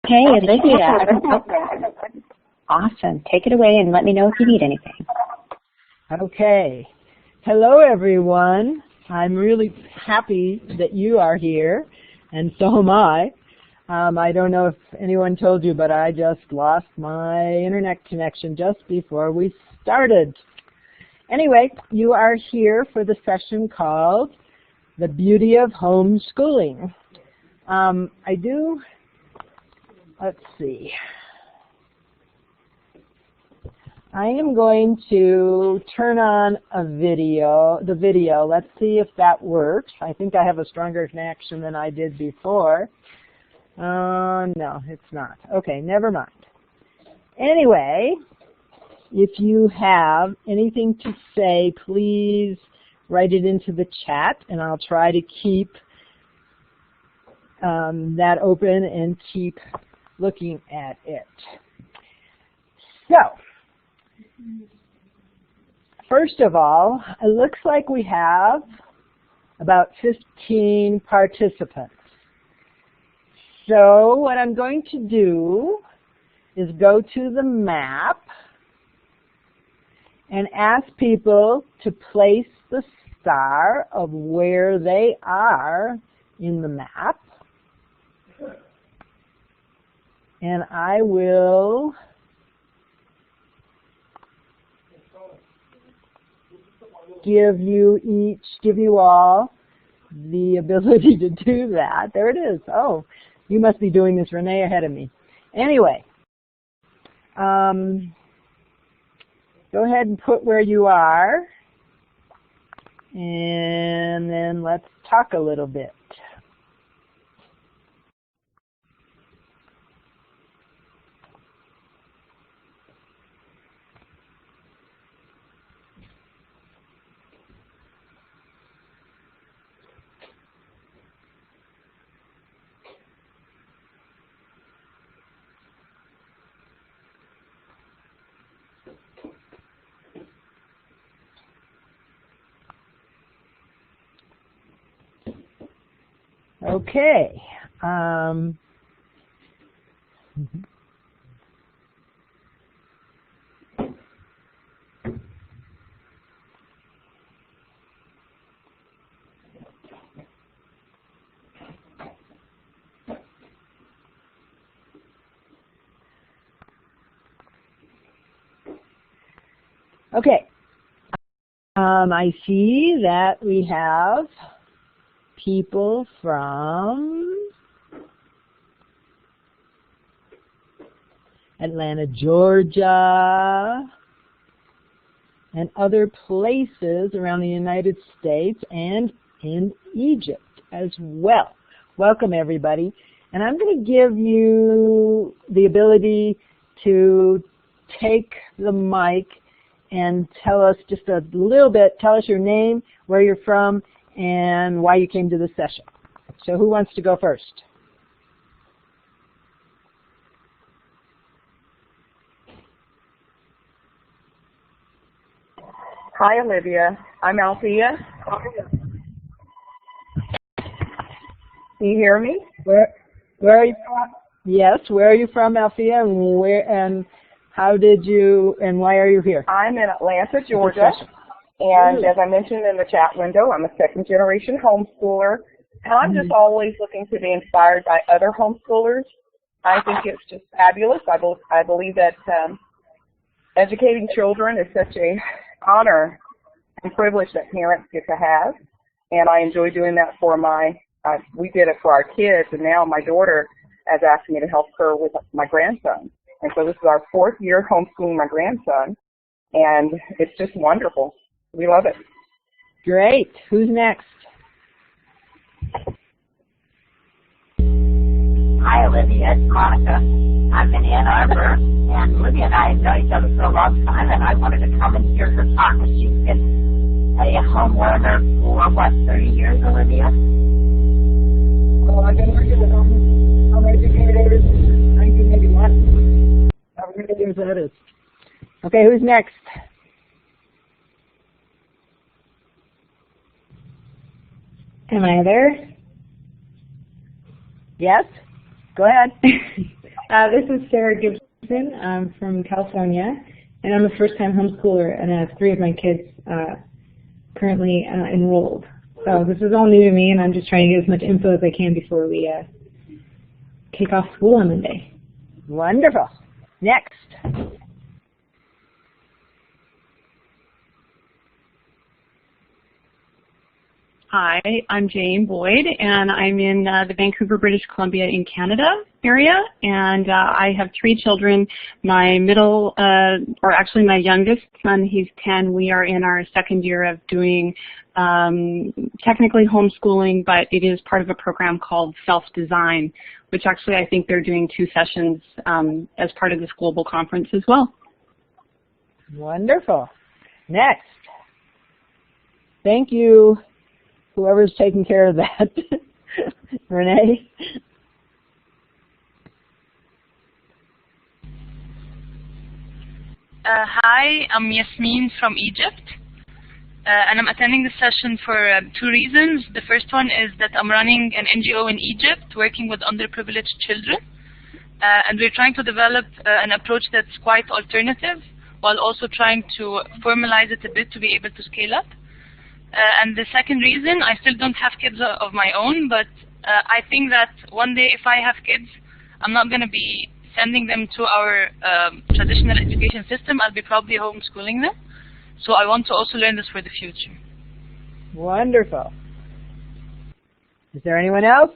Hey, Olivia. Awesome. Take it away and let me know if you need anything. Okay. Hello, everyone. I'm really happy that you are here, and so am I. I don't know if anyone told you, but I just lost my internet connection just before we started. Anyway, you are here for the session called The Beauty of Homeschooling. Let's see. I am going to turn on the video. Let's see if that works. I think I have a stronger connection than I did before. No, it's not. Okay, never mind. Anyway, if you have anything to say, please write it into the chat, and I'll try to keep that open and keep looking at it. So, first of all, it looks like we have about 15 participants. So what I'm going to do is go to the map and ask people to place the star of where they are in the map. And I will give you all the ability to do that. There it is. Oh, you must be doing this, Renee, ahead of me. Anyway, go ahead and put where you are, and then let's talk a little bit. Okay. Okay. I see that we have people from Atlanta, Georgia, and other places around the United States and in Egypt as well. Welcome, everybody. And I'm going to give you the ability to take the mic and tell us just a little bit, tell us your name, where you're from, and why you came to the session. So who wants to go first? Hi, Olivia. I'm Althea. Can you hear me? Where are you from? Yes, where are you from, Althea, and how did you, and why are you here? I'm in Atlanta, Georgia, and as I mentioned in the chat window, I'm a second-generation homeschooler, and I'm just always looking to be inspired by other homeschoolers. I think it's just fabulous. I believe that educating children is such an honor and privilege that parents get to have, and I enjoy doing that for we did it for our kids, and now my daughter has asked me to help her with my grandson. And so this is our 4th year homeschooling my grandson, and it's just wonderful. We love it. Great. Who's next? Hi, Olivia. It's Monica. I'm in Ann Arbor, and Olivia and I have known each other for a long time, and I wanted to come and hear her talk. She's been a home learner for, 30 years, Olivia? Well, I've been working with home educators since 1981. How many years that is? Okay, who's next? Am I there? Yes? Go ahead. This is Sarah Gibson. I'm from California, and I'm a first-time homeschooler, and I have 3 of my kids currently enrolled. So this is all new to me, and I'm just trying to get as much info as I can before we kick off school on Monday. Wonderful. Next. Hi, I'm Jane Boyd, and I'm in the Vancouver, British Columbia in Canada area, and I have 3 children. My middle, or actually my youngest son, he's 10. We are in our 2nd year of doing technically homeschooling, but it is part of a program called Self-Design, which actually I think they're doing 2 sessions as part of this global conference as well. Wonderful. Next. Thank you, whoever's taking care of that. Renee? Hi, I'm Yasmin from Egypt, and I'm attending this session for 2 reasons. The first one is that I'm running an NGO in Egypt working with underprivileged children, and we're trying to develop an approach that's quite alternative while also trying to formalize it a bit to be able to scale up. And the second reason, I still don't have kids of my own, but I think that one day if I have kids, I'm not going to be sending them to our traditional education system. I'll be probably homeschooling them. So I want to also learn this for the future. Wonderful. Is there anyone else?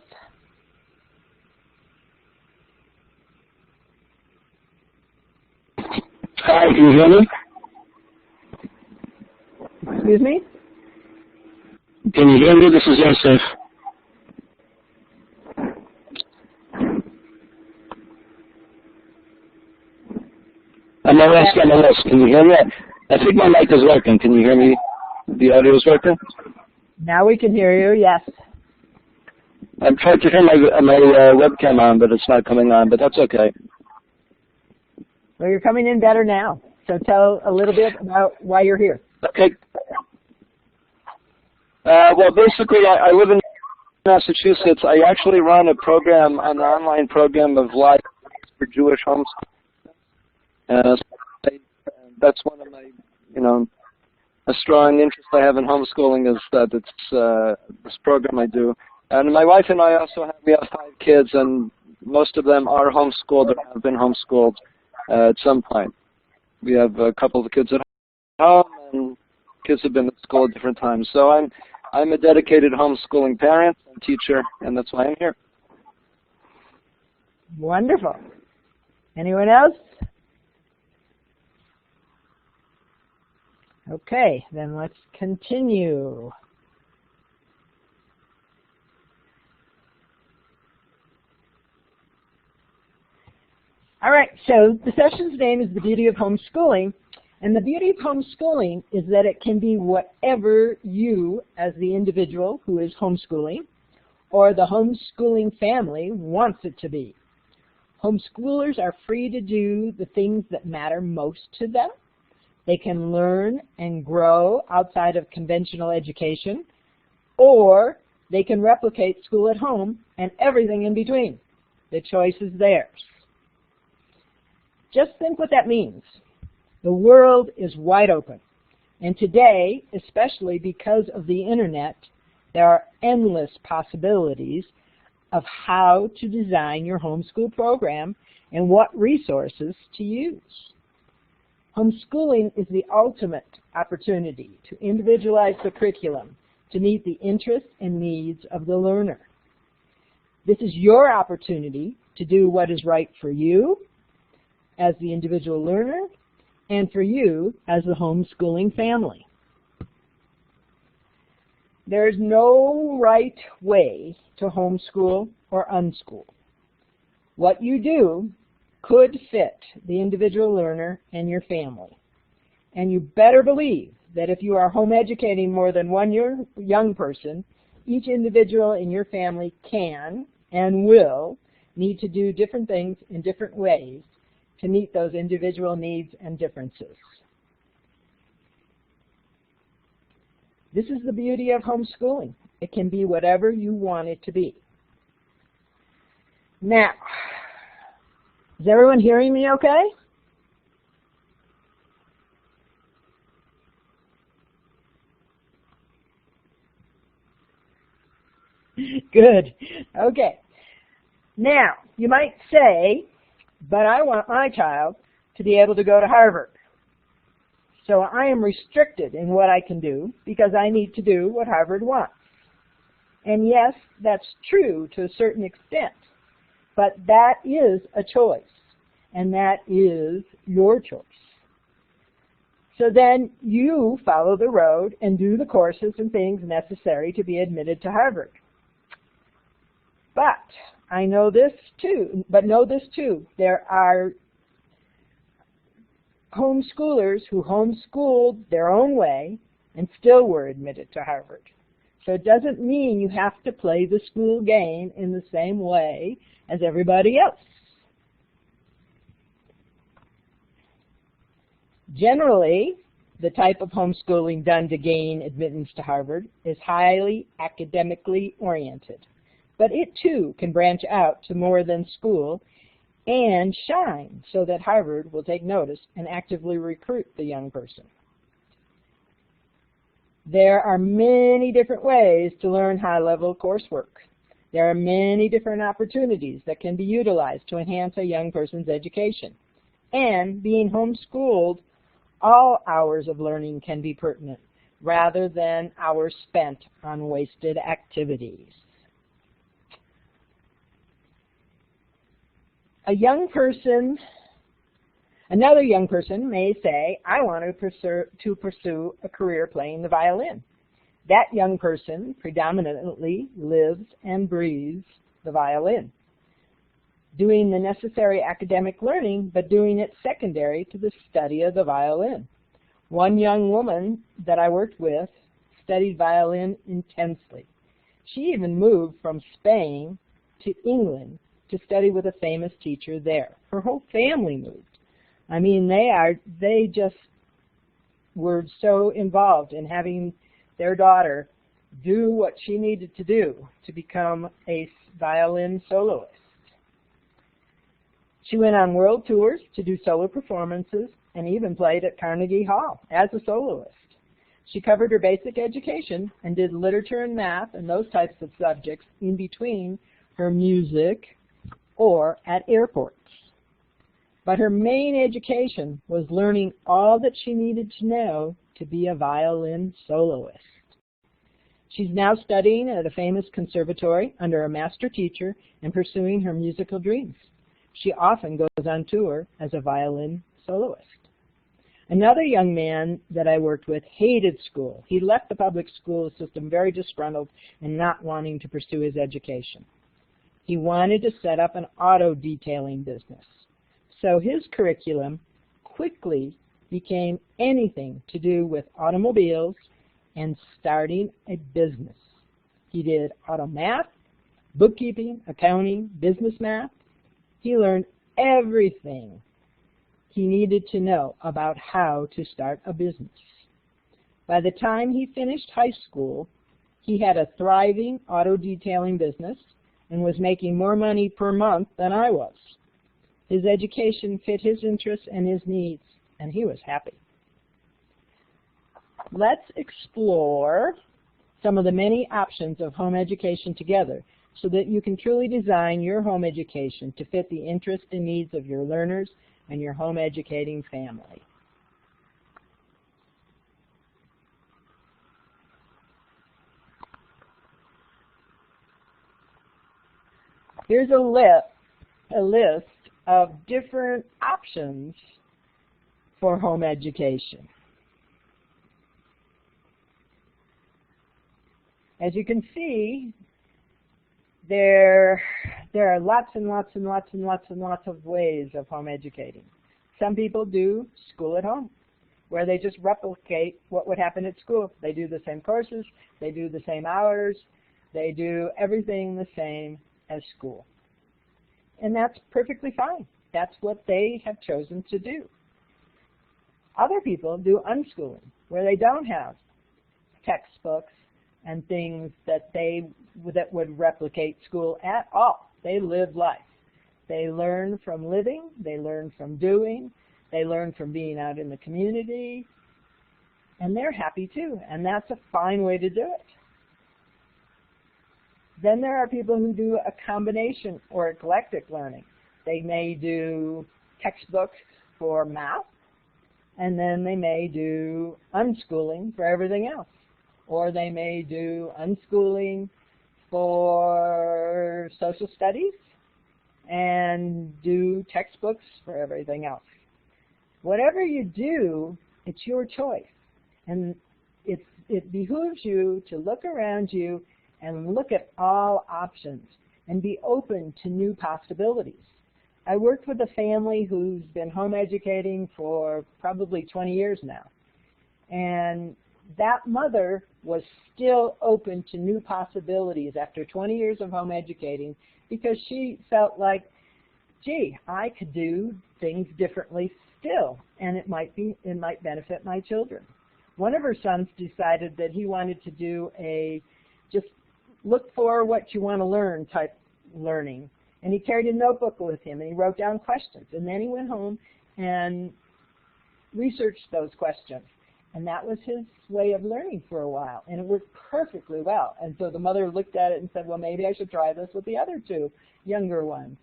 Hi, can you hear me? Excuse me? Can you hear me? This is Joseph. MLS. Can you hear me? I think my mic is working. Can you hear me? The audio is working? Now we can hear you, yes. I'm trying to turn my webcam on, but it's not coming on, but that's okay. Well, you're coming in better now. So tell a little bit about why you're here. Okay. Well, basically, I live in Massachusetts. I actually run a program, an online program of live for Jewish homeschooling. That's one of my, a strong interest I have in homeschooling is that it's this program I do. And my wife and I also we have 5 kids, and most of them are homeschooled or have been homeschooled at some point. We have a couple of kids at home, and kids have been at school at different times. So I'm a dedicated homeschooling parent and teacher, and that's why I'm here. Wonderful. Anyone else? Okay, then let's continue. All right, so the session's name is The Beauty of Homeschooling, and the beauty of homeschooling is that it can be whatever you, as the individual who is homeschooling, or the homeschooling family wants it to be. Homeschoolers are free to do the things that matter most to them. They can learn and grow outside of conventional education, or they can replicate school at home and everything in between. The choice is theirs. Just think what that means. The world is wide open, and today, especially because of the internet, there are endless possibilities of how to design your homeschool program and what resources to use. Homeschooling is the ultimate opportunity to individualize the curriculum to meet the interests and needs of the learner. This is your opportunity to do what is right for you as the individual learner and for you as the homeschooling family. There is no right way to homeschool or unschool. What you do could fit the individual learner and your family. And you better believe that if you are home educating more than one young person, each individual in your family can and will need to do different things in different ways to meet those individual needs and differences. This is the beauty of homeschooling. It can be whatever you want it to be. Now, Is everyone hearing me okay? Good. Okay. Now, you might say, but I want my child to be able to go to Harvard. So I am restricted in what I can do because I need to do what Harvard wants. And yes, that's true to a certain extent, but that is a choice, and that is your choice. So then you follow the road and do the courses and things necessary to be admitted to Harvard. But I know this too, there are homeschoolers who homeschooled their own way and still were admitted to Harvard. So it doesn't mean you have to play the school game in the same way as everybody else. Generally, the type of homeschooling done to gain admittance to Harvard is highly academically oriented. But it too can branch out to more than school and shine so that Harvard will take notice and actively recruit the young person. There are many different ways to learn high-level coursework. There are many different opportunities that can be utilized to enhance a young person's education. And being homeschooled, all hours of learning can be pertinent rather than hours spent on wasted activities. Another young person may say, I want to pursue a career playing the violin. That young person predominantly lives and breathes the violin, doing the necessary academic learning, but doing it secondary to the study of the violin. One young woman that I worked with studied violin intensely. She even moved from Spain to England to study with a famous teacher there. Her whole family moved. I mean, they just were so involved in having their daughter do what she needed to do to become a violin soloist. She went on world tours to do solo performances and even played at Carnegie Hall as a soloist. She covered her basic education and did literature and math and those types of subjects in between her music or at airports. But her main education was learning all that she needed to know to be a violin soloist. She's now studying at a famous conservatory under a master teacher and pursuing her musical dreams. She often goes on tour as a violin soloist. Another young man that I worked with hated school. He left the public school system very disgruntled and not wanting to pursue his education. He wanted to set up an auto detailing business. So his curriculum quickly became anything to do with automobiles and starting a business. He did auto math, bookkeeping, accounting, business math. He learned everything he needed to know about how to start a business. By the time he finished high school, he had a thriving auto detailing business and was making more money per month than I was. His education fit his interests and his needs, and he was happy. Let's explore some of the many options of home education together so that you can truly design your home education to fit the interests and needs of your learners and your home educating family. Here's a list of different options for home education. As you can see, there are lots and lots and lots and lots and lots of ways of home educating. Some people do school at home, where they just replicate what would happen at school. They do the same courses, they do the same hours, they do everything the same as school. And that's perfectly fine. That's what they have chosen to do. Other people do unschooling, where they don't have textbooks and things that would replicate school at all. They live life. They learn from living, they learn from doing, they learn from being out in the community, and they're happy too, and that's a fine way to do it. Then there are people who do a combination or eclectic learning. They may do textbooks for math, and then they may do unschooling for everything else. Or they may do unschooling for social studies and do textbooks for everything else. Whatever you do, it's your choice. And it behooves you to look around you and look at all options and be open to new possibilities. I worked with a family who's been home educating for probably 20 years now. And that mother was still open to new possibilities after 20 years of home educating because she felt like, gee, I could do things differently still, and it might benefit my children. One of her sons decided that he wanted to do a just look for what you want to learn type learning. And he carried a notebook with him, and he wrote down questions. And then he went home and researched those questions. And that was his way of learning for a while. And it worked perfectly well. And so the mother looked at it and said, well, maybe I should try this with the other two younger ones.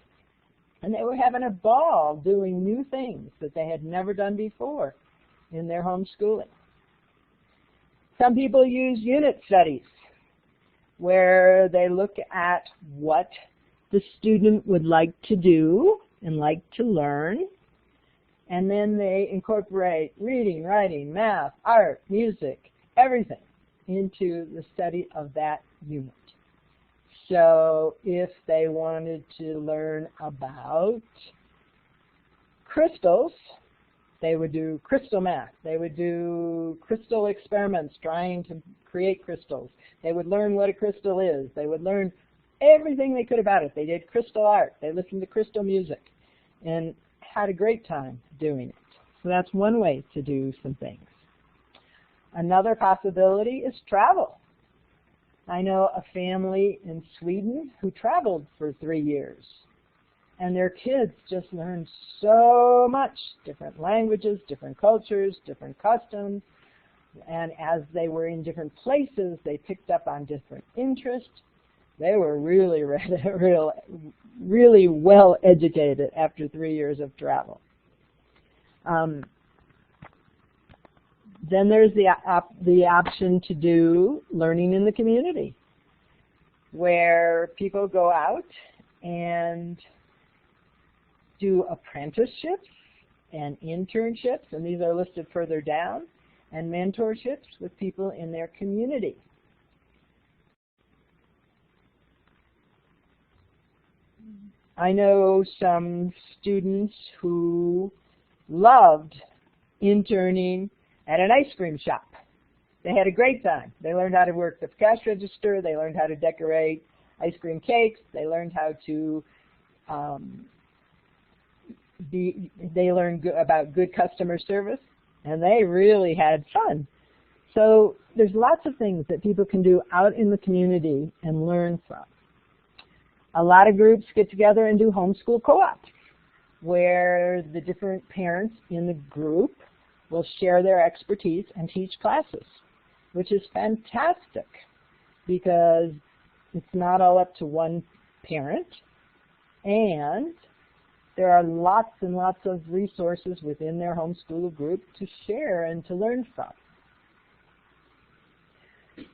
And they were having a ball doing new things that they had never done before in their homeschooling. Some people use unit studies, where they look at what the student would like to do and like to learn, and then they incorporate reading, writing, math, art, music, everything into the study of that unit. So if they wanted to learn about crystals, they would do crystal math. They would do crystal experiments trying to create crystals. They would learn what a crystal is. They would learn everything they could about it. They did crystal art. They listened to crystal music and had a great time doing it. So that's one way to do some things. Another possibility is travel. I know a family in Sweden who traveled for 3 years. And their kids just learned so much, different languages, different cultures, different customs. And as they were in different places, they picked up on different interests. They were really well educated after 3 years of travel. Then there's the option to do learning in the community, where people go out and do apprenticeships and internships, and these are listed further down, and mentorships with people in their community. I know some students who loved interning at an ice cream shop. They had a great time. They learned how to work the cash register. They learned how to decorate ice cream cakes. They learned how to they learned about good customer service, and they really had fun. So there's lots of things that people can do out in the community and learn from. A lot of groups get together and do homeschool co-ops, where the different parents in the group will share their expertise and teach classes, which is fantastic because it's not all up to one parent, and there are lots and lots of resources within their homeschool group to share and to learn from.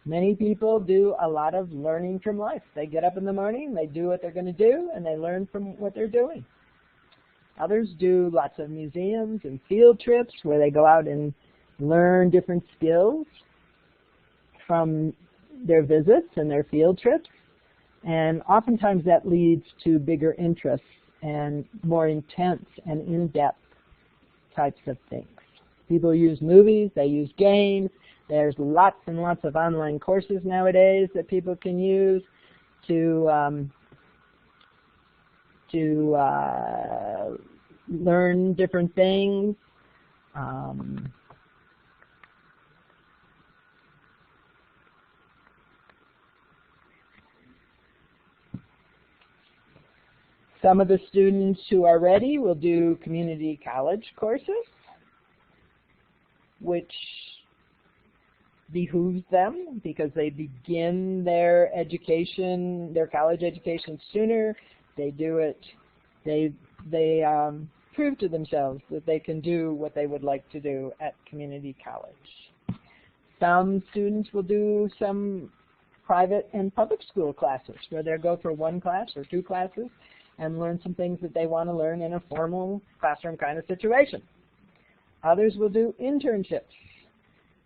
Many people do a lot of learning from life. They get up in the morning, they do what they're going to do, and they learn from what they're doing. Others do lots of museums and field trips where they go out and learn different skills from their visits and their field trips. And oftentimes that leads to bigger interests and more intense and in-depth types of things. People use movies, they use games. There's lots and lots of online courses nowadays that people can use to learn different things. Some of the students who are ready will do community college courses, which behooves them because they begin their education, their college education sooner. They do it, they prove to themselves that they can do what they would like to do at community college. Some students will do some private and public school classes where they'll go for one class or two classes and learn some things that they want to learn in a formal classroom kind of situation. Others will do internships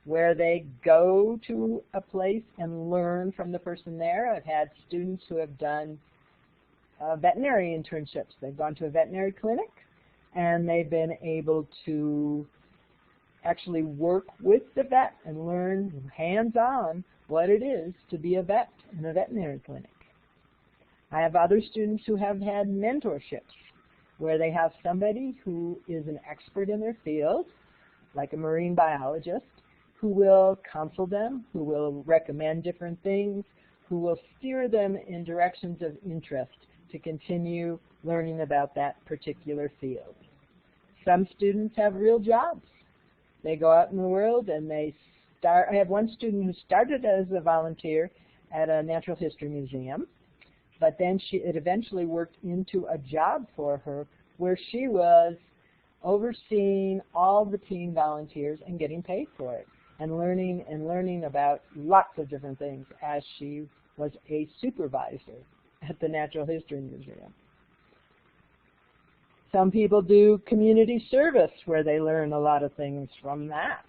where they go to a place and learn from the person there. I've had students who have done veterinary internships. They've gone to a veterinary clinic and they've been able to actually work with the vet and learn hands-on what it is to be a vet in a veterinary clinic. I have other students who have had mentorships where they have somebody who is an expert in their field, like a marine biologist, who will counsel them, who will recommend different things, who will steer them in directions of interest to continue learning about that particular field. Some students have real jobs. They go out in the world and they start. I have one student who started as a volunteer at a natural history museum, but then it eventually worked into a job for her where she was overseeing all the teen volunteers and getting paid for it, and learning about lots of different things as she was a supervisor at the Natural History Museum. Some people do community service where they learn a lot of things from that.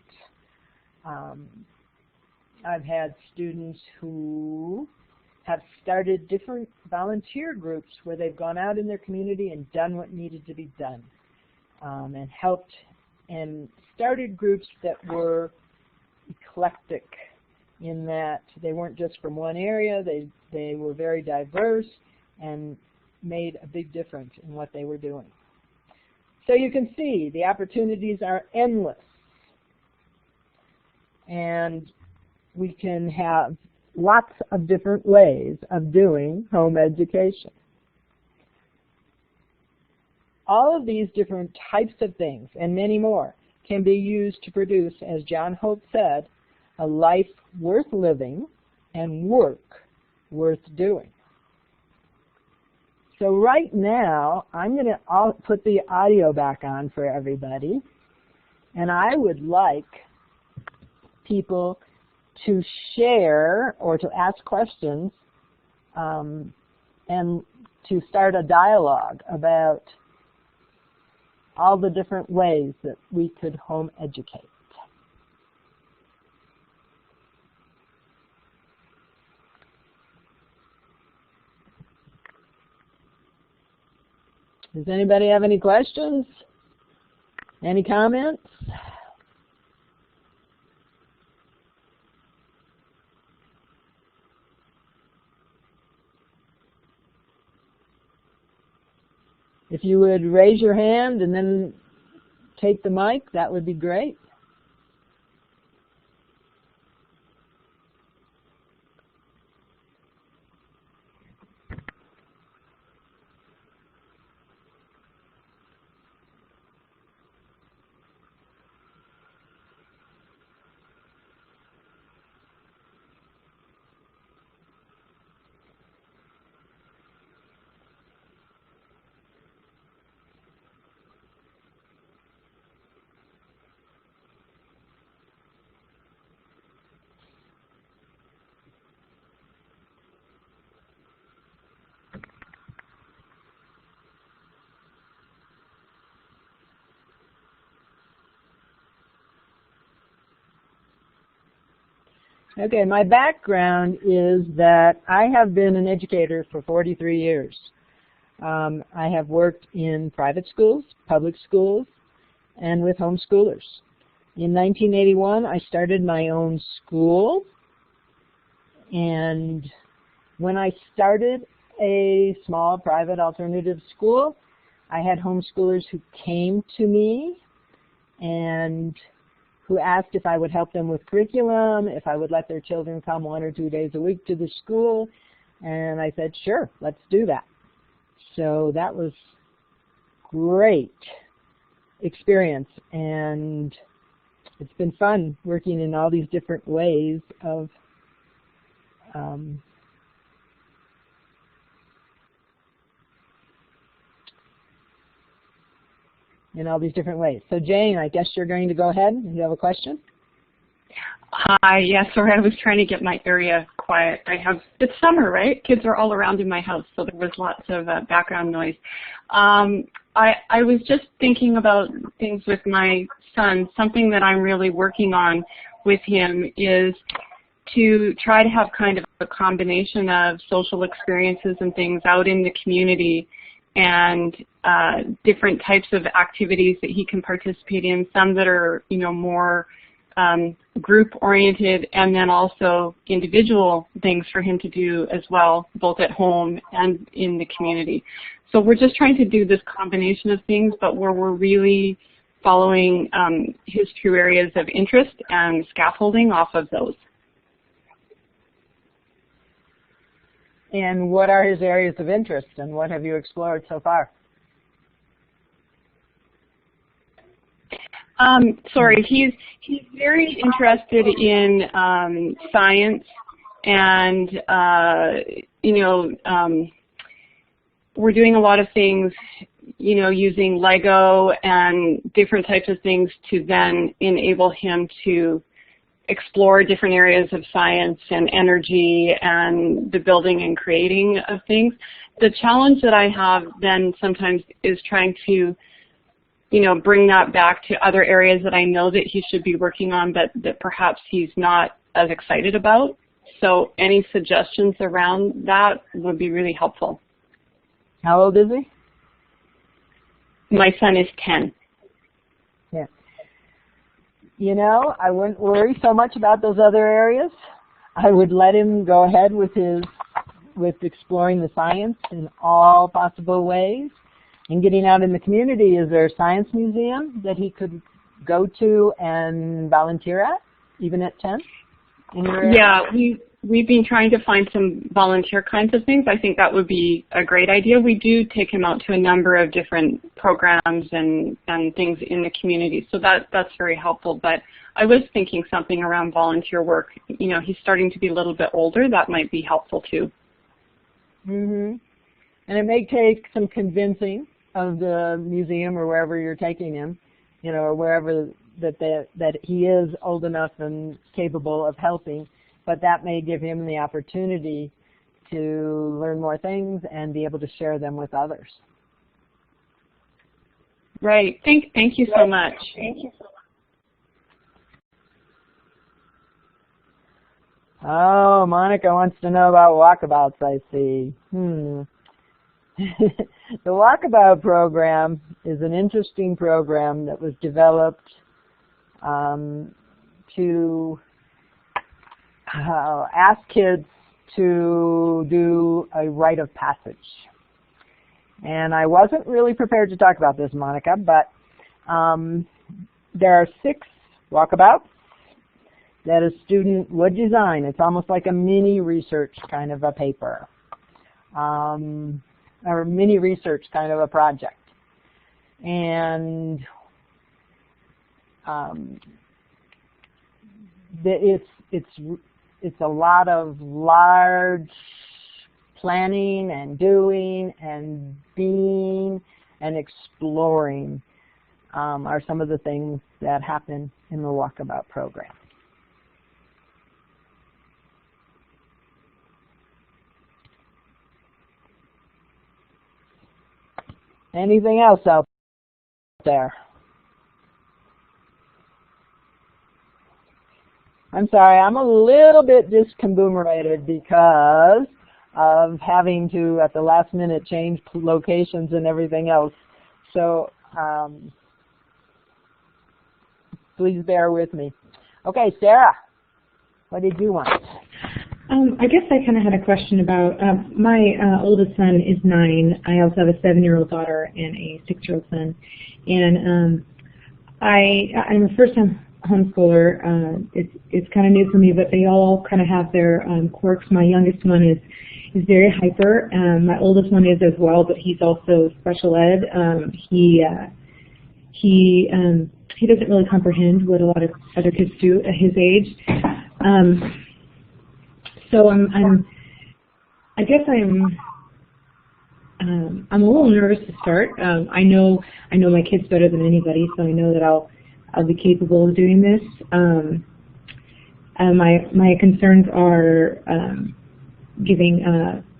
I've had students who have started different volunteer groups where they've gone out in their community and done what needed to be done, and helped and started groups that were eclectic in that they weren't just from one area, they were very diverse and made a big difference in what they were doing. So you can see the opportunities are endless, and we can have lots of different ways of doing home education. All of these different types of things and many more can be used to produce, as John Hope said, a life worth living and work worth doing. So right now, I'm going to put the audio back on for everybody, and I would like people to share or to ask questions and to start a dialogue about all the different ways that we could home educate. Does anybody have any questions? Any comments? If you would raise your hand and then take the mic, that would be great. Okay, my background is that I have been an educator for 43 years. I have worked in private schools, public schools, and with homeschoolers. In 1981, I started my own school, and when I started a small private alternative school, I had homeschoolers who came to me and who asked if I would help them with curriculum, if I would let their children come 1 or 2 days a week to the school, and I said, sure, let's do that. So that was great experience, and it's been fun working in all these different ways of in all these different ways. So Jane, I guess you're going to go ahead. You have a question? Hi, yeah, sorry, I was trying to get my area quiet. It's summer, right? Kids are all around in my house, so there was lots of background noise. I was just thinking about things with my son. Something that I'm really working on with him is to try to have kind of a combination of social experiences and things out in the community and different types of activities that he can participate in, some that are, more group-oriented, and then also individual things for him to do as well, both at home and in the community. So we're just trying to do this combination of things, but where we're really following his true areas of interest and scaffolding off of those. And what are his areas of interest, and what have you explored so far? Sorry, he's very interested in science, and we're doing a lot of things, using Lego and different types of things to then enable him to explore different areas of science and energy and the building and creating of things. The challenge that I have then sometimes is trying to bring that back to other areas that I know that he should be working on, but that perhaps he's not as excited about. So any suggestions around that would be really helpful. How old is he? My son is 10. Yeah. I wouldn't worry so much about those other areas. I would let him go ahead with exploring the science in all possible ways. And getting out in the community, is there a science museum that he could go to and volunteer at, even at 10? Yeah, we've been trying to find some volunteer kinds of things. I think that would be a great idea. We do take him out to a number of different programs and things in the community, so that's very helpful. But I was thinking something around volunteer work. He's starting to be a little bit older. That might be helpful too. Mm-hmm. And it may take some convincing of the museum or wherever you're taking him, or wherever that he is old enough and capable of helping, but that may give him the opportunity to learn more things and be able to share them with others. Right. Thank you so much. Thank you so much. Oh, Monica wants to know about walkabouts, I see. The Walkabout program is an interesting program that was developed to ask kids to do a rite of passage. And I wasn't really prepared to talk about this, Monica, but there are 6 walkabouts that a student would design. It's almost like a mini research kind of a paper. Or mini research kind of a project. And it's a lot of large planning and doing and being and exploring are some of the things that happen in the Walkabout program. Anything else out there? I'm sorry, I'm a little bit discombobulated because of having to, at the last minute, change locations and everything else. So please bear with me. Okay, Sarah, what did you want? I guess I kind of had a question about, my oldest son is 9. I also have a 7-year-old daughter and a 6-year-old son. And I'm a first-time homeschooler. It's kind of new for me, but they all kind of have their quirks. My youngest one He's very hyper. My oldest one is as well, but he's also special ed. He doesn't really comprehend what a lot of other kids do at his age. So I guess I'm a little nervous to start. I know my kids better than anybody, so I know that I'll be capable of doing this. My concerns are giving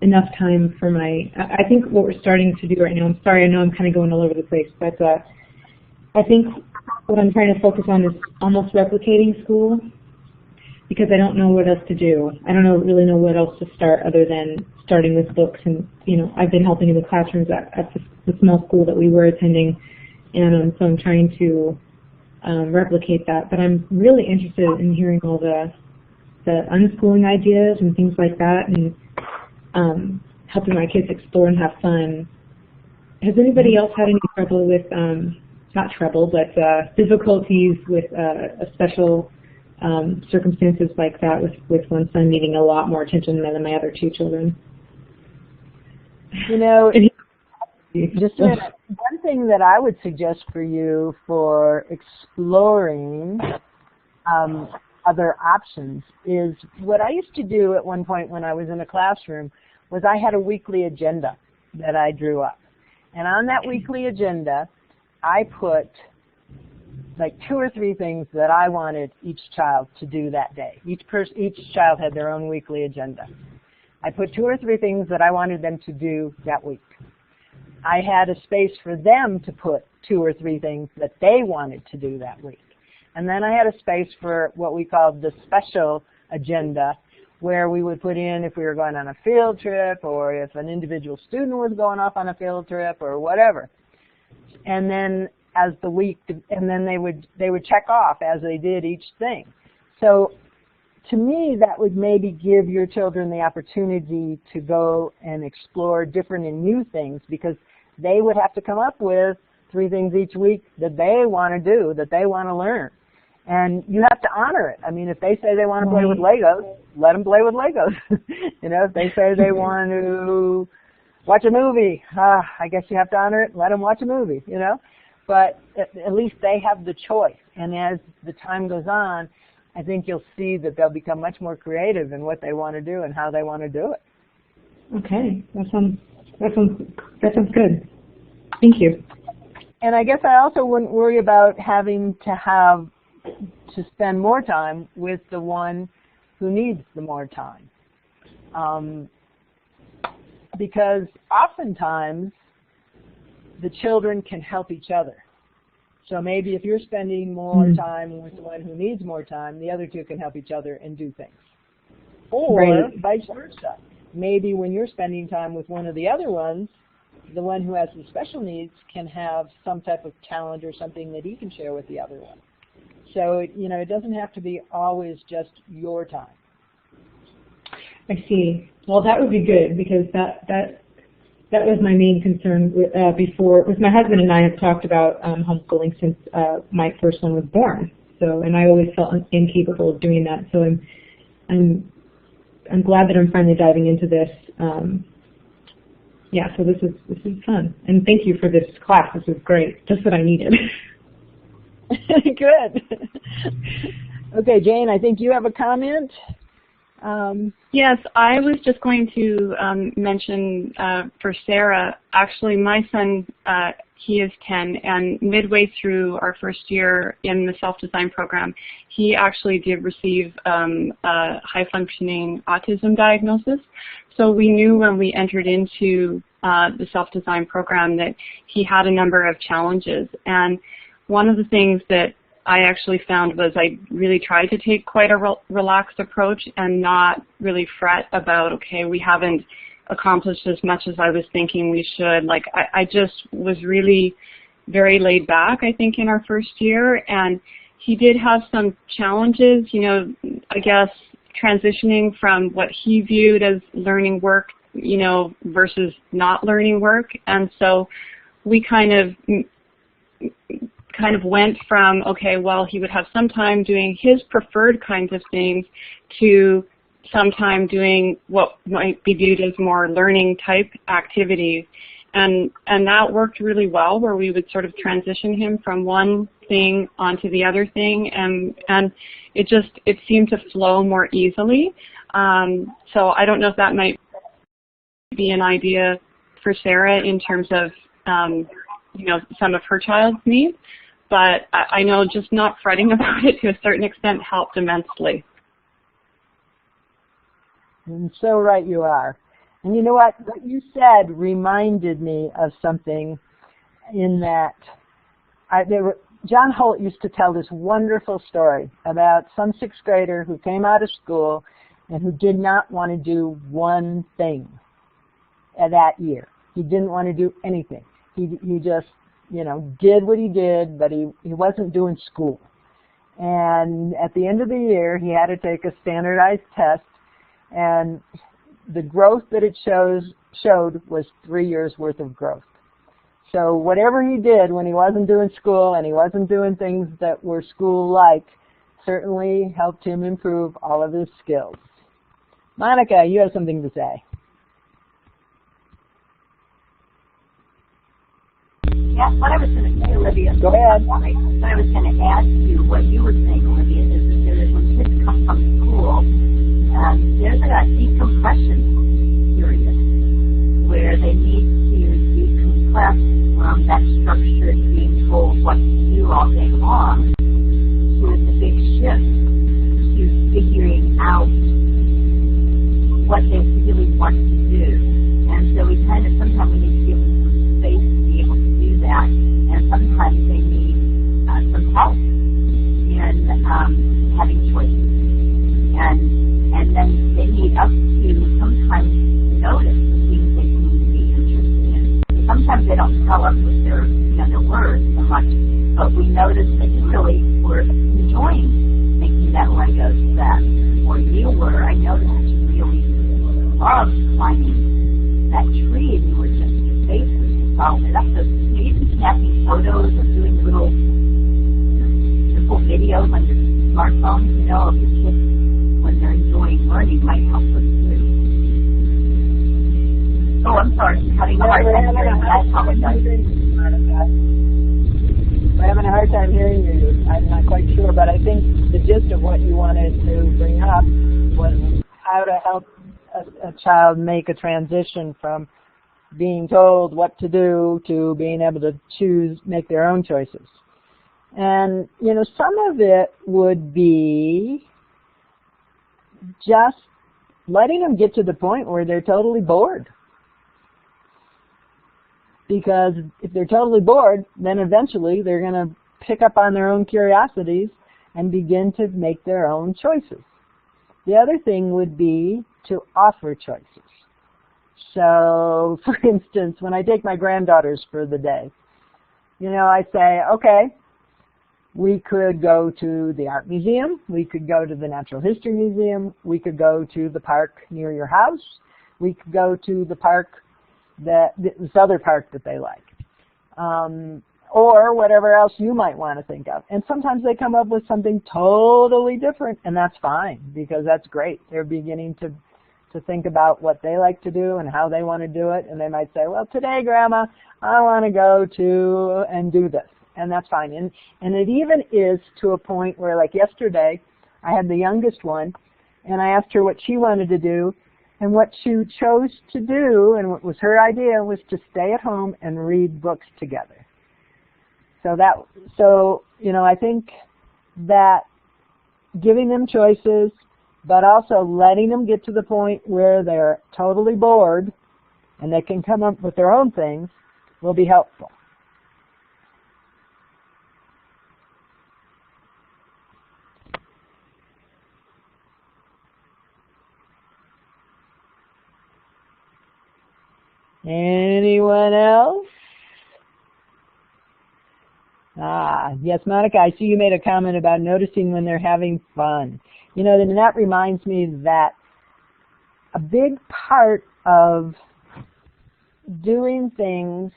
enough time for I think what we're starting to do right now, I'm sorry, I know I'm kind of going all over the place, but I think what I'm trying to focus on is almost replicating school, because I don't know what else to do. I don't really know what else to start other than starting with books. And, I've been helping in the classrooms at the small school that we were attending, and so I'm trying to replicate that. But I'm really interested in hearing all the unschooling ideas and things like that, and helping my kids explore and have fun. Has anybody else had any trouble with, not trouble, but difficulties with a special circumstances like that, with one son needing a lot more attention than my other two children? Just a minute. One thing that I would suggest for you for exploring other options is what I used to do at one point when I was in a classroom was I had a weekly agenda that I drew up. And on that weekly agenda, I put like 2 or 3 things that I wanted each child to do that day. Each child had their own weekly agenda. I put 2 or 3 things that I wanted them to do that week. I had a space for them to put 2 or 3 things that they wanted to do that week. And then I had a space for what we called the special agenda, where we would put in if we were going on a field trip, or if an individual student was going off on a field trip, or whatever. And then as the week, and then they would check off as they did each thing. So to me, that would maybe give your children the opportunity to go and explore different and new things, because they would have to come up with 3 things each week that they want to do, that they want to learn. And you have to honor it. I mean, if they say they want to play with Legos, let them play with Legos. If they say they want to watch a movie, I guess you have to honor it and let them watch a movie, But at least they have the choice. And as the time goes on, I think you'll see that they'll become much more creative in what they want to do and how they want to do it. Okay, that sounds good. Thank you. And I guess I also wouldn't worry about having to spend more time with the one who needs the more time. Because oftentimes the children can help each other. So maybe if you're spending more time with the one who needs more time, the other 2 can help each other and do things. Or vice versa. Maybe when you're spending time with one of the other ones, the one who has the special needs can have some type of challenge or something that he can share with the other one. So, it doesn't have to be always just your time. I see. Well, that would be good, because that was my main concern before. With my husband and I have talked about homeschooling since my first one was born. So, and I always felt incapable of doing that. So I'm glad that I'm finally diving into this. So this is fun. And thank you for this class. This is great. Just what I needed. Good. Okay, Jane, I think you have a comment. Yes, I was just going to mention for Sarah, actually my son, he is 10, and midway through our first year in the self-design program, he actually did receive a high-functioning autism diagnosis. So we knew when we entered into the self-design program that he had a number of challenges. And one of the things that I actually found was I really tried to take quite a relaxed approach and not really fret about, okay, we haven't accomplished as much as I was thinking we should. Like, I just was really very laid back, I think, in our first year. And he did have some challenges, I guess, transitioning from what he viewed as learning work, versus not learning work. And so we kind of went from, okay, well, he would have some time doing his preferred kinds of things to some time doing what might be viewed as more learning type activities. And that worked really well, where we would sort of transition him from one thing onto the other thing, and it seemed to flow more easily. So I don't know if that might be an idea for Sarah in terms of some of her child's needs, but I know just not fretting about it to a certain extent helped immensely. And so right you are. And you know what you said reminded me of something in that John Holt used to tell this wonderful story about some sixth grader who came out of school and who did not want to do one thing that year. He didn't want to do anything. He just, did what he did, but he wasn't doing school. And at the end of the year, he had to take a standardized test, and the growth that it showed was 3 years worth of growth. So whatever he did when he wasn't doing school and he wasn't doing things that were school-like certainly helped him improve all of his skills. Monica, you have something to say. Yeah, what I was going to say, Olivia. Go ahead. What I was going to add to what you were saying, Olivia, is that when kids come from school, there's a decompression period where they need to decompress from that structure of being told what to do all day long to the big shift to figuring out what they really want to do. And so sometimes we need to give them some space to be able to do that, and sometimes they need some help in having choices. And then they need us to sometimes notice the things they seem to be interested in. Sometimes they don't tell us with their words so much, but we notice that you really were enjoying making that Lego set, or you were. I noticed that you really loved climbing that tree, and you were just, your face was just all lit up. So maybe even snapping photos or doing little simple videos on your smartphone, of your kids when they're enjoying learning might help us too. Oh, I'm sorry, cutting hard time hearing. I apologize. We're having a hard time hearing you. I'm not quite sure, but I think the gist of what you wanted to bring up was how to help a child make a transition from being told what to do to being able to make their own choices. And, some of it would be just letting them get to the point where they're totally bored. Because if they're totally bored, then eventually they're going to pick up on their own curiosities and begin to make their own choices. The other thing would be to offer choices. So, for instance, when I take my granddaughters for the day, I say, okay, we could go to the art museum, we could go to the natural history museum, we could go to the park near your house, we could go to the park this other park that they like, or whatever else you might want to think of. And sometimes they come up with something totally different, and that's fine, because that's great. They're beginning to think about what they like to do and how they want to do it, and they might say, well, today, Grandma, I want to go to and do this, and that's fine. And it even is to a point where, like yesterday, I had the youngest one, and I asked her what she wanted to do, and what she chose to do, and what was her idea, was to stay at home and read books together. So I think that giving them choices, but also letting them get to the point where they're totally bored and they can come up with their own things will be helpful. Anyone else? Yes, Monica, I see you made a comment about noticing when they're having fun. And that reminds me that a big part of doing things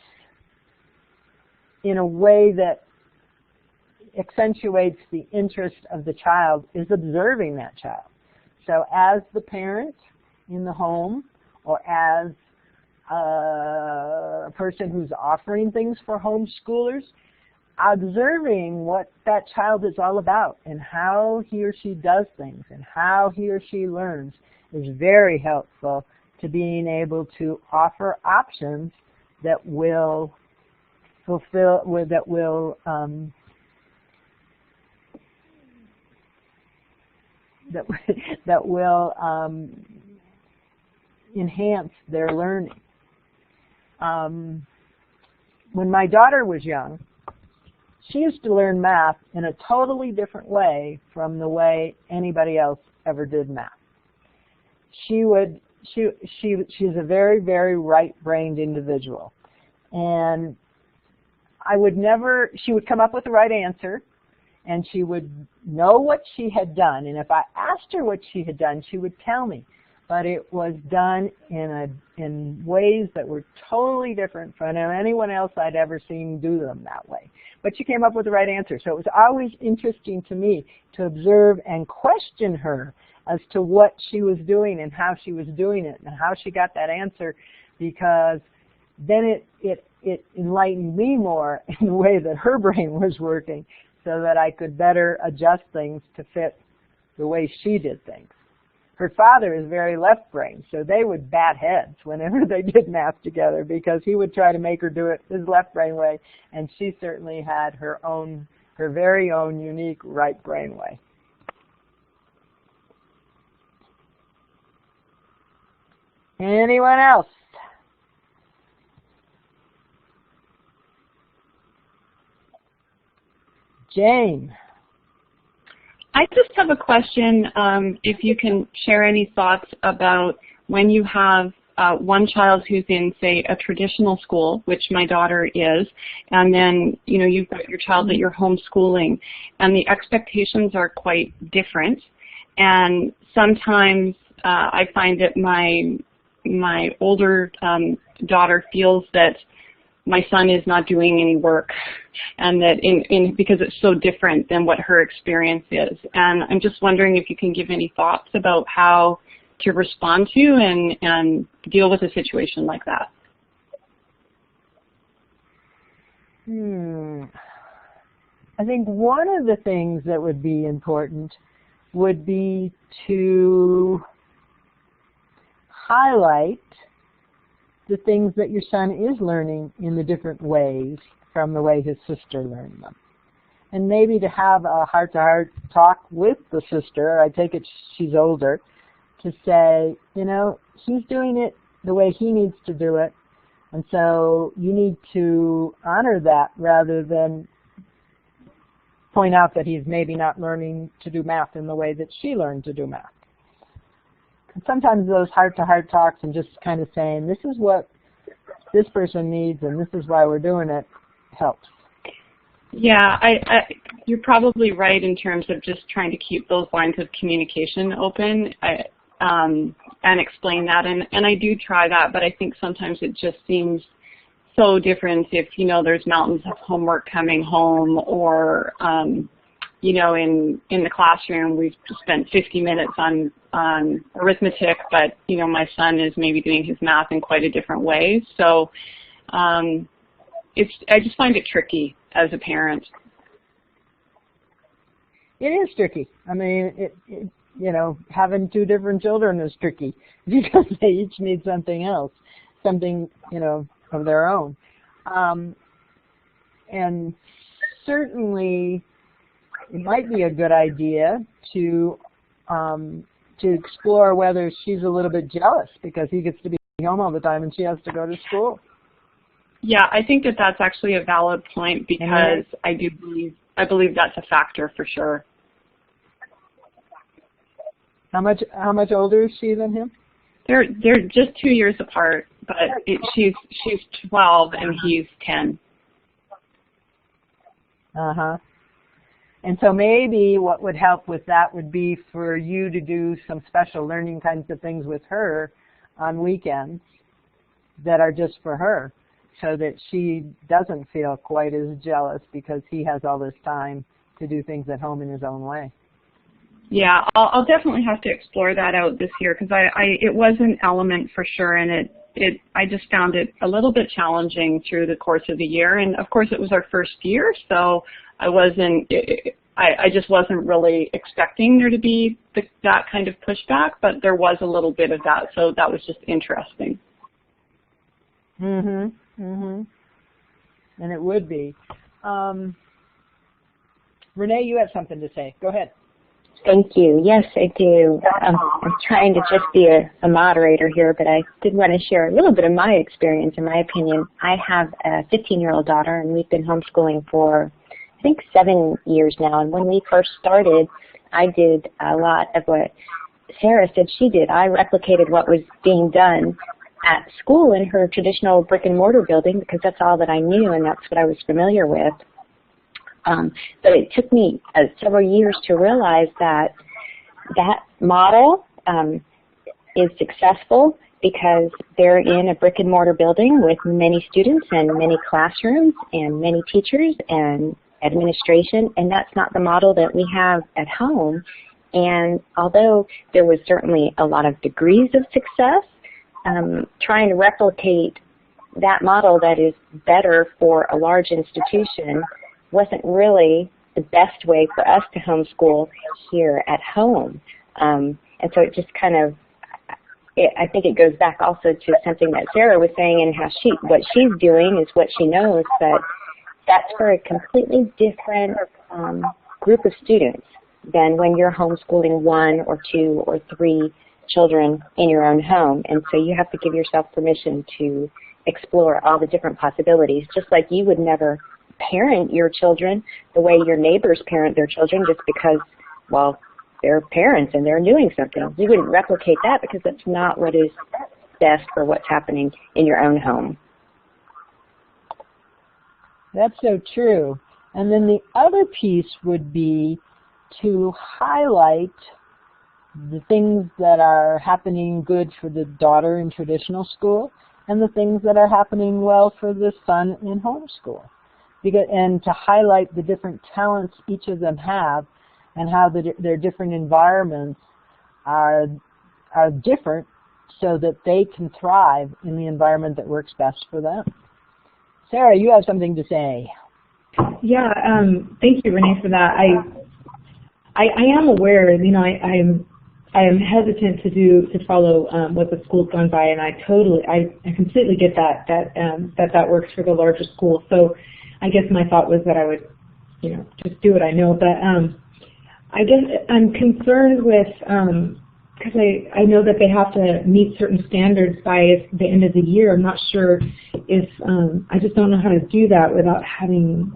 in a way that accentuates the interest of the child is observing that child. So as the parent in the home, or as a person who's offering things for homeschoolers, observing what that child is all about and how he or she does things and how he or she learns is very helpful to being able to offer options that will fulfill, that will enhance their learning. When my daughter was young, she used to learn math in a totally different way from the way anybody else ever did math. She's a very, very right-brained individual. And she would come up with the right answer, and she would know what she had done. And if I asked her what she had done, she would tell me. But it was done in ways that were totally different from anyone else I'd ever seen do them that way. But she came up with the right answer. So it was always interesting to me to observe and question her as to what she was doing and how she was doing it and how she got that answer, because then it enlightened me more in the way that her brain was working so that I could better adjust things to fit the way she did things. Her father is very left-brained, so they would bat heads whenever they did math together because he would try to make her do it his left-brain way, and she certainly had her very own unique right-brain way. Anyone else? Jane. I just have a question, if you can share any thoughts about when you have one child who's in, say, a traditional school, which my daughter is, and then, you've got your child that you're homeschooling, and the expectations are quite different. And sometimes I find that my older daughter feels that my son is not doing any work, and that because it's so different than what her experience is. And I'm just wondering if you can give any thoughts about how to respond to and deal with a situation like that. I think one of the things that would be important would be to highlight the things that your son is learning in the different ways from the way his sister learned them. And maybe to have a heart-to-heart talk with the sister, I take it she's older, to say, he's doing it the way he needs to do it, and so you need to honor that rather than point out that he's maybe not learning to do math in the way that she learned to do math. And sometimes those heart-to-heart talks and just kind of saying, this is what this person needs and this is why we're doing it, helps. Yeah, you're probably right in terms of just trying to keep those lines of communication open and explain that. And I do try that, but I think sometimes it just seems so different if, there's mountains of homework coming home, or in the classroom we've spent 50 minutes on arithmetic, but my son is maybe doing his math in quite a different way. So I just find it tricky as a parent. It is tricky. I mean, having two different children is tricky because they each need something else, something of their own, and certainly it might be a good idea to explore whether she's a little bit jealous because he gets to be home all the time and she has to go to school. Yeah, I think that that's actually a valid point because I believe that's a factor for sure. How much older is she than him? They're just 2 years apart, but she's 12 and he's 10. And so maybe what would help with that would be for you to do some special learning kinds of things with her on weekends that are just for her, so that she doesn't feel quite as jealous because he has all this time to do things at home in his own way. Yeah, I'll definitely have to explore that out this year because it was an element for sure, and I just found it a little bit challenging through the course of the year. And of course, it was our first year, so I just wasn't really expecting there to be that kind of pushback, but there was a little bit of that, so that was just interesting. And it would be. Renee, you have something to say. Go ahead. Thank you. Yes, I do. I'm trying to just be a moderator here, but I did want to share a little bit of my experience, in my opinion. I have a 15-year-old daughter, and we've been homeschooling for, I think, 7 years now. And when we first started, I did a lot of what Sarah said she did. I replicated what was being done at school in her traditional brick-and-mortar building because that's all that I knew and that's what I was familiar with. But it took me several years to realize that that model is successful because they're in a brick-and-mortar building with many students and many classrooms and many teachers and administration, and that's not the model that we have at home. And although there was certainly a lot of degrees of success, trying to replicate that model that is better for a large institution wasn't really the best way for us to homeschool here at home. And so it just kind of, I think it goes back also to something that Sarah was saying and how what she's doing is what she knows, but that's for a completely different group of students than when you're homeschooling 1 or 2 or 3 children in your own home. And so you have to give yourself permission to explore all the different possibilities, just like you would never parent your children the way your neighbors parent their children just because, well, they're parents and they're doing something. You wouldn't replicate that because that's not what is best for what's happening in your own home. That's so true. And then the other piece would be to highlight the things that are happening good for the daughter in traditional school and the things that are happening well for the son in homeschool. And to highlight the different talents each of them have and how their different environments are different so that they can thrive in the environment that works best for them. Sarah, you have something to say. Yeah, thank you, Renee, for that. I am aware, you know, I am hesitant to follow what the school's gone by, and I completely get that works for the larger school. So I guess my thought was that I would, you know, just do what I know. But I guess I'm concerned with, because I know that they have to meet certain standards by the end of the year. I'm not sure if, I just don't know how to do that without having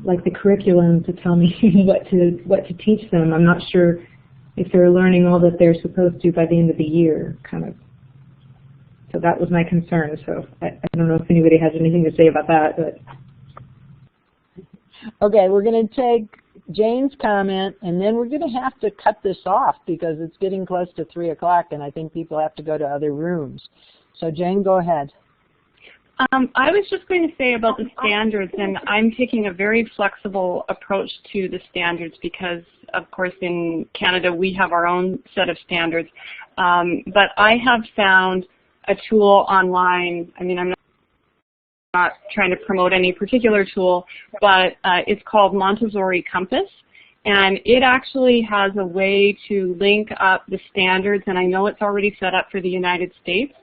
like the curriculum to tell me what to teach them. I'm not sure if they're learning all that they're supposed to by the end of the year, kind of. So that was my concern. So I don't know if anybody has anything to say about that. But. Okay, we're going to take Jane's comment, and then we're going to have to cut this off because it's getting close to 3 o'clock, and I think people have to go to other rooms. So Jane, go ahead. I was just going to say about the standards, and I'm taking a very flexible approach to the standards because, of course, in Canada we have our own set of standards. But I have found a tool online. I mean, I'm not trying to promote any particular tool, but it's called Montessori Compass. And it actually has a way to link up the standards, and I know it's already set up for the United States.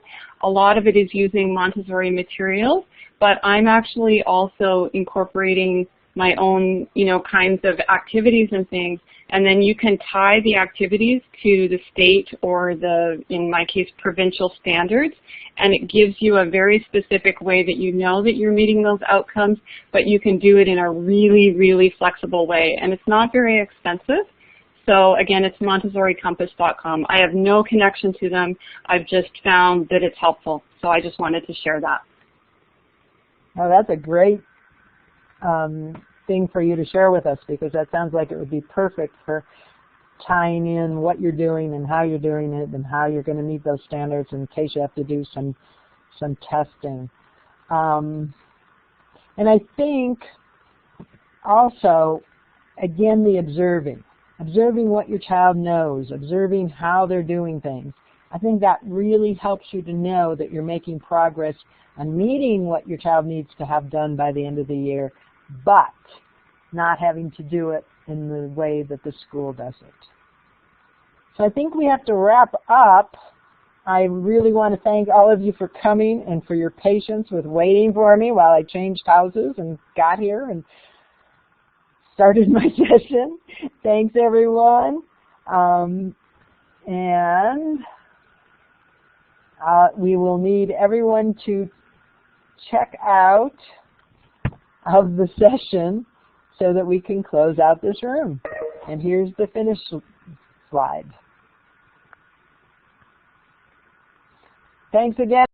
A lot of it is using Montessori materials, but I'm actually also incorporating my own, you know, kinds of activities and things, and then you can tie the activities to the state or the, in my case, provincial standards, and it gives you a very specific way that you know that you're meeting those outcomes, but you can do it in a really, really flexible way, and it's not very expensive. So again, it's MontessoriCompass.com. I have no connection to them. I've just found that it's helpful, so I just wanted to share that. Oh, that's a great thing for you to share with us, because that sounds like it would be perfect for tying in what you're doing and how you're doing it and how you're going to meet those standards in case you have to do some testing. And I think also, again, the observing. observing what your child knows, observing how they're doing things. I think that really helps you to know that you're making progress on meeting what your child needs to have done by the end of the year, but not having to do it in the way that the school does it. So I think we have to wrap up. I really want to thank all of you for coming and for your patience with waiting for me while I changed houses and got here and started my session. Thanks, everyone. We will need everyone to check out of the session so that we can close out this room. And here's the finish slide. Thanks again.